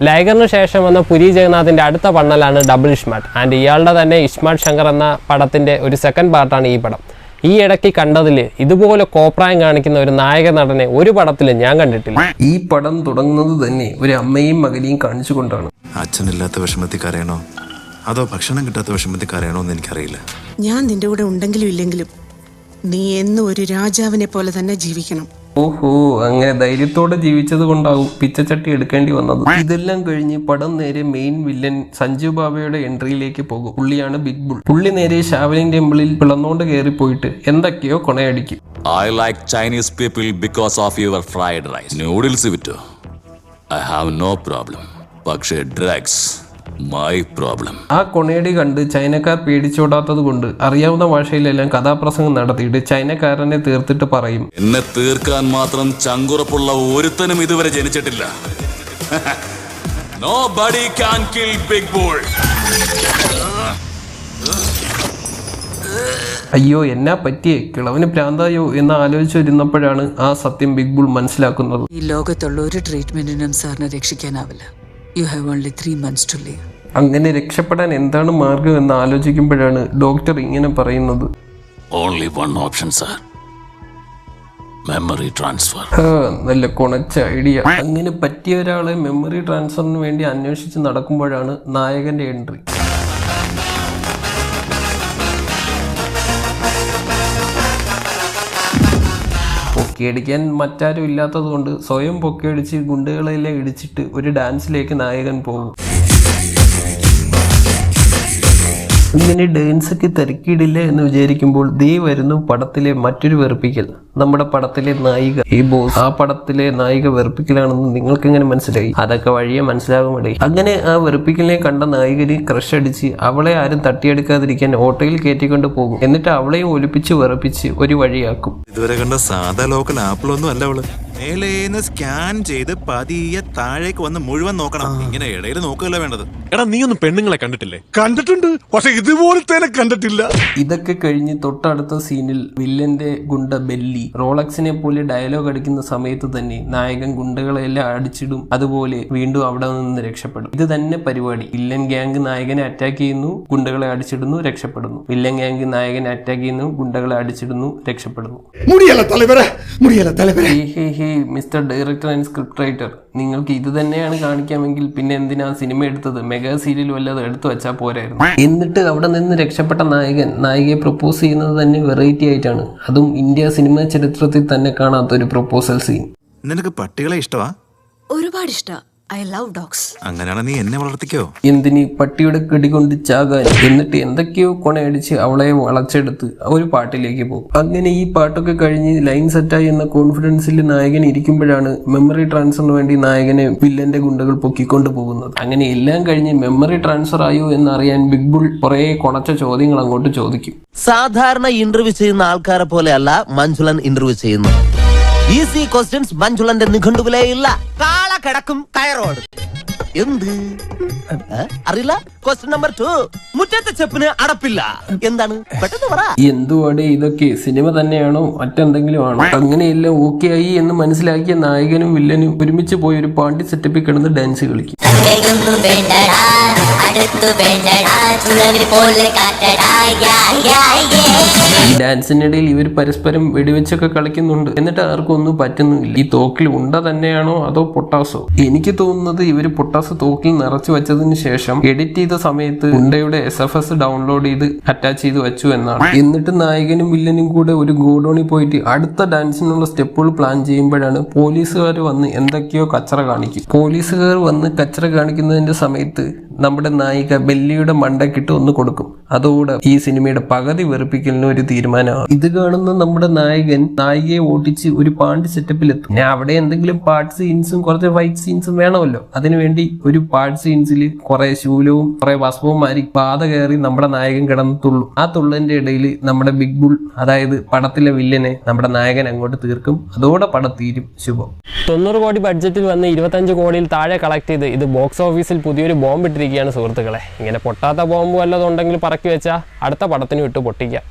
ലൈഗറിന് ശേഷം വന്ന പുരി ജഗന്നാഥിന്റെ അടുത്ത പണ്ണലാണ് ഡബിൾ ഇഷ്മാർട്ട് ആൻഡ് ഇയാളുടെ തന്നെ ഇഷ്മാർട്ട് ശങ്കർ എന്ന പടത്തിന്റെ ഒരു സെക്കൻഡ് പാർട്ടാണ് ഈ പടം. ഈ ഇടയ്ക്ക് കണ്ടതിൽ ഇതുപോലെ കോപ്രായം കാണിക്കുന്ന ഒരു നായക നടനെ ഒരു പടത്തിലും ഞാൻ കണ്ടിട്ടില്ല. ഈ പടം തുടങ്ങുന്നത് തന്നെ ഒരു അമ്മയും മകനെയും കാണിച്ചുകൊണ്ടാണ്. അച്ഛനില്ലാത്ത വിഷമത്തിൽ കരയണോ അതോ ഭക്ഷണം കിട്ടാത്ത വിഷമത്തിൽ കരയണോ എന്ന് എനിക്കറിയില്ല. ഞാൻ നിന്റെ കൂടെ ഉണ്ടെങ്കിലും ഇല്ലെങ്കിലും നീ എന്നും ഒരു രാജാവിനെ പോലെ തന്നെ ജീവിക്കണം. ഓഹോ, അങ്ങനെ ധൈര്യത്തോടെ ജീവിച്ചത് കൊണ്ടാവും പിച്ചച്ചട്ടി എടുക്കേണ്ടി വന്നത്. ഇതെല്ലാം കഴിഞ്ഞ് പടം നേരെ മെയിൻ വില്ലൻ സഞ്ജു ബാബയുടെ എൻട്രിയിലേക്ക് പോകും. പുള്ളിയാണ് ബിഗ് ബുൾ. പുള്ളി നേരെ ഷാവലിൻ ടെമ്പിളിൽ പിളർന്നോണ്ട് കയറി പോയിട്ട് എന്തൊക്കെയോ കൊണയടിക്കും. I like Chinese people because of your fried rice. Noodles with I have no problem. പക്ഷേ drugs my problem. ആ കൊണയടി കണ്ട് ചൈനക്കാർ പേടിച്ചോടാത്തത് കൊണ്ട് അറിയാവുന്ന ഭാഷയിലെല്ലാം കഥാപ്രസംഗം നടത്തിയിട്ട് ചൈനക്കാരനെ തീർത്തിട്ട് പറയും, എന്നെ തീർക്കാൻ മാത്രം ചങ്കുറപ്പുള്ള ഒരുത്തനും ഇതുവരെ ജനിച്ചിട്ടില്ല. Nobody can kill Big Bull. അയ്യോ എന്നാ പറ്റിയേ, കിളവന് പ്രാന്തായോ എന്ന് ആലോചിച്ചിരുന്നപ്പോഴാണ് ആ സത്യം ബിഗ് ബുൾ മനസ്സിലാക്കുന്നത്. ഈ ലോകത്തുള്ള ഒരു ട്രീറ്റ്മെന്റിനും സാറിനെ രക്ഷിക്കാനാവില്ല. You have only 3 months to live. അങ്ങനെ രക്ഷപ്പെടാൻ എന്താണ് മാർഗം എന്ന് ആലോചിക്കുമ്പോഴാണ് ഡോക്ടർ ഇങ്ങനെ പറയുന്നത്. Only one option, sir. Memory transfer. നല്ല കൊണച്ച ഐഡിയ. അങ്ങനെ പറ്റിയ ഒരാളെ മെമ്മറി ട്രാൻസ്ഫറിന് വേണ്ടി അന്വേഷിച്ച് നടക്കുമ്പോഴാണ് നായകന്റെ എൻട്രി. പൊക്കിയടിക്കാൻ മറ്റാരും ഇല്ലാത്തത് കൊണ്ട് സ്വയം പൊക്കിയടിച്ച് ഗുണ്ടകളെല്ലാം ഇടിച്ചിട്ട് ഒരു ഡാൻസിലേക്ക് നായകൻ പോകും. ഇങ്ങനെ ഡാൻസൊക്കെ തിരക്കിയിടില്ല എന്ന് വിചാരിക്കുമ്പോൾ ദേ വരുന്നു പടത്തിലെ മറ്റൊരു വെറുപ്പിക്കൽ. നമ്മുടെ പടത്തിലെ നായിക ഈ ബോസ്. ആ പടത്തിലെ നായിക വെറുപ്പിക്കലാണെന്ന് നിങ്ങൾക്ക് എങ്ങനെ മനസ്സിലായി? അതൊക്കെ വഴിയെ മനസ്സിലാകുമടേ. അങ്ങനെ ആ വെറുപ്പിക്കലിനെ കണ്ട നായികന് ക്രഷ് അടിച്ച് അവളെ ആരും തട്ടിയെടുക്കാതിരിക്കാൻ ഓട്ടോയിൽ കയറ്റിക്കൊണ്ട് പോകും. എന്നിട്ട് അവളെയും ഒലിപ്പിച്ച് വെറുപ്പിച്ച് ഒരു വഴിയാക്കും. ഇതുവരെ കണ്ട സാധാ ലോക്കൽ ആപ്പിളൊന്നും അല്ല അവള്. മേലേന്ന് സ്കാൻ ചെയ്ത് പതിയെ താഴേക്ക് വന്ന് മുഴുവൻ നോക്കണം. ഇങ്ങനെ ഇടയിൽ നോക്കുകയല്ല വേണ്ടത്. എടാ നീ ഒന്നും പെണ്ണുങ്ങളെ കണ്ടിട്ടില്ലേ? കണ്ടിട്ടുണ്ട്, പക്ഷെ ഇതുപോലത്തെ കണ്ടിട്ടില്ല. ഇതൊക്കെ കഴിഞ്ഞ് തൊട്ടടുത്ത സീനിൽ വില്ലന്റെ ഗുണ്ട ബെല്ലി റോളക്സിനെ പോലെ ഡയലോഗ് അടിക്കുന്ന സമയത്ത് തന്നെ നായകൻ ഗുണ്ടകളെല്ലാം അടിച്ചിടും. അതുപോലെ വീണ്ടും അവിടെ നിന്ന് രക്ഷപ്പെടും. ഇത് തന്നെ പരിപാടി. വില്ലൻ ഗ്യാങ് നായകനെ അറ്റാക്ക് ചെയ്യുന്നു, ഗുണ്ടകളെ അടിച്ചിടുന്നു, രക്ഷപ്പെടുന്നു. വില്ലൻ ഗ്യാങ് നായകനെ അറ്റാക്ക് ചെയ്യുന്നു, ഗുണ്ടകളെ അടിച്ചിടുന്നു, രക്ഷപ്പെടുന്നു. Mister director and script writer, നിങ്ങൾക്ക് ഇത് തന്നെയാണ് കാണിക്കാമെങ്കിൽ പിന്നെ എന്തിനാ സിനിമ എടുത്തത്? മെഗാ സീരിയൽ വല്ലതും എടുത്തു വെച്ചാൽ പോരായിരുന്നു. എന്നിട്ട് അവിടെ നിന്ന് രക്ഷപ്പെട്ട നായകൻ നായികയെ പ്രപ്പോസ് ചെയ്യുന്നത് തന്നെ വെറൈറ്റി ആയിട്ടാണ്. അതും ഇന്ത്യ സിനിമ ചരിത്രത്തിൽ തന്നെ കാണാത്തൊരു പ്രപ്പോസൽ സീൻ. നിനക്ക് പട്ടികളെ ഇഷ്ടമാ? ഒരുപാട് ഇഷ്ടം. I love dogs. അങ്ങനെയാണ് നീ എന്നെ വളർത്തിക്കോ. എന്തിന്? പട്ടിയുടെ കടികൊണ്ട് ചാകാൻ. എന്നിട്ട് എന്തൊക്കെയോ കൊണയടിച്ച് അവളെ വളച്ചെടുത്ത് ഒരു പാട്ടിലേക്ക് പോകും. അങ്ങനെ ഈ പാട്ടൊക്കെ കഴിഞ്ഞ് ലൈൻ സെറ്റായി എന്ന കോൺഫിഡൻസിൽ നായകൻ ഇരിക്കുമ്പോഴാണ് മെമ്മറി ട്രാൻസ്ഫറിന് വേണ്ടി നായകനെ വില്ലന്റെ ഗുണ്ടകൾ പൊക്കിക്കൊണ്ട് പോകുന്നത്. അങ്ങനെ എല്ലാം കഴിഞ്ഞ് മെമ്മറി ട്രാൻസ്ഫർ ആയോ എന്നറിയാൻ ബിഗ് ബുൾ കുറെ കൊണച്ച ചോദ്യങ്ങൾ അങ്ങോട്ട് ചോദിക്കും. സാധാരണ ഇന്റർവ്യൂ ചെയ്യുന്ന ആൾക്കാരെ പോലെയല്ല മഞ്ജുളൻ ഇന്റർവ്യൂ ചെയ്യുന്നു. ഈസി ക്വസ്റ്റ്യൻസ് മഞ്ജുളന്റെ നിഘണ്ടുവിലേ ഇല്ല. കാള കിടക്കും കയറോട്. എന്ത് അറിയില്ല? ക്വസ്റ്റ്യൻ നമ്പർ 2, മുറ്റത്തെ ചെപ്പിന് അടപ്പില്ല. എന്താണ്? പെട്ടെന്ന് പറ. എന്തുവാടെ ഇതൊക്കെ? സിനിമ തന്നെയാണോ മറ്റെന്തെങ്കിലും ആണോ? അങ്ങനെയെല്ലാം ഓക്കെ ആയി എന്ന് മനസ്സിലാക്കിയ നായകനും വില്ലനും ഒരുമിച്ച് പോയി ഒരു പാണ്ടി സെറ്റപ്പിൽ കിടന്ന് ഡാൻസ് കളിക്കും. ഈ ഡാൻസിനിടയിൽ ഇവർ പരസ്പരം വെടിവെച്ചൊക്കെ കളിക്കുന്നുണ്ട്. എന്നിട്ട് ആർക്കും ഒന്നും പറ്റുന്നില്ല. ഈ തോക്കിൽ ഉണ്ട തന്നെയാണോ അതോ പൊട്ടാസോ? എനിക്ക് തോന്നുന്നത് ഇവര് പൊട്ടാസ് തോക്കിൽ നിറച്ചു വെച്ചതിന് ശേഷം എഡിറ്റ് ചെയ്ത സമയത്ത് ഉണ്ടയുടെ SFS ഡൗൺലോഡ് ചെയ്ത് അറ്റാച്ച് ചെയ്ത് വെച്ചു എന്നാണ്. എന്നിട്ട് നായകനും വില്ലനും കൂടെ ഒരു ഗോഡൌണിൽ പോയിട്ട് അടുത്ത ഡാൻസിനുള്ള സ്റ്റെപ്പുകൾ പ്ലാൻ ചെയ്യുമ്പോഴാണ് പോലീസുകാർ വന്ന് എന്തൊക്കെയോ കച്ചറ കാണിക്കും. പോലീസുകാർ വന്ന് കച്ചറ കാണിക്കുന്നതിന്റെ സമയത്ത് നമ്മുടെ നായിക ബെല്ലിയുടെ മണ്ടക്കിട്ട് ഒന്ന് കൊടുക്കും. അതോടെ ഈ സിനിമയുടെ പകുതി വെറുപ്പിക്കലിന് ഒരു തീരുമാനമാണ്. ഇത് കാണുന്ന നമ്മുടെ നായകൻ നായികയെ ഓടിച്ച് ഒരു പാണ്ടി സെറ്റപ്പിലെത്തും. ഞാൻ അവിടെ എന്തെങ്കിലും പാട്ട് സീൻസും കുറച്ച് ഫൈറ്റ് സീൻസും വേണമല്ലോ. അതിനുവേണ്ടി ഒരു പാട്ട് സീൻസിൽ കുറെ ശൂലവും കുറെ വസ്ത്രവും മാറി പാത കയറി നമ്മുടെ നായകൻ കിടന്ന് തുള്ളും. ആ തുള്ളന്റെ ഇടയിൽ നമ്മുടെ ബിഗ് ബുൾ, അതായത് പടത്തിലെ വില്ലനെ നമ്മുടെ നായകൻ അങ്ങോട്ട് തീർക്കും. അതോടെ പടം തീരും. ശുഭം. 90 കോടി ബഡ്ജറ്റിൽ വന്ന് 25 കോടിയിൽ താഴെ കളക്ട് ചെയ്ത് ഇത് ബോക്സ് ഓഫീസിൽ പുതിയൊരു ബോംബ് ഇട്ടിരിക്കുകയാണ് സുഹൃത്തുക്കളെ. ഇങ്ങനെ പൊട്ടാത്ത ബോംബ് വല്ലതുണ്ടെങ്കിൽ പറക്കി വെച്ചാൽ അടുത്ത പടത്തിന് വിട്ട് പൊട്ടിക്കാം.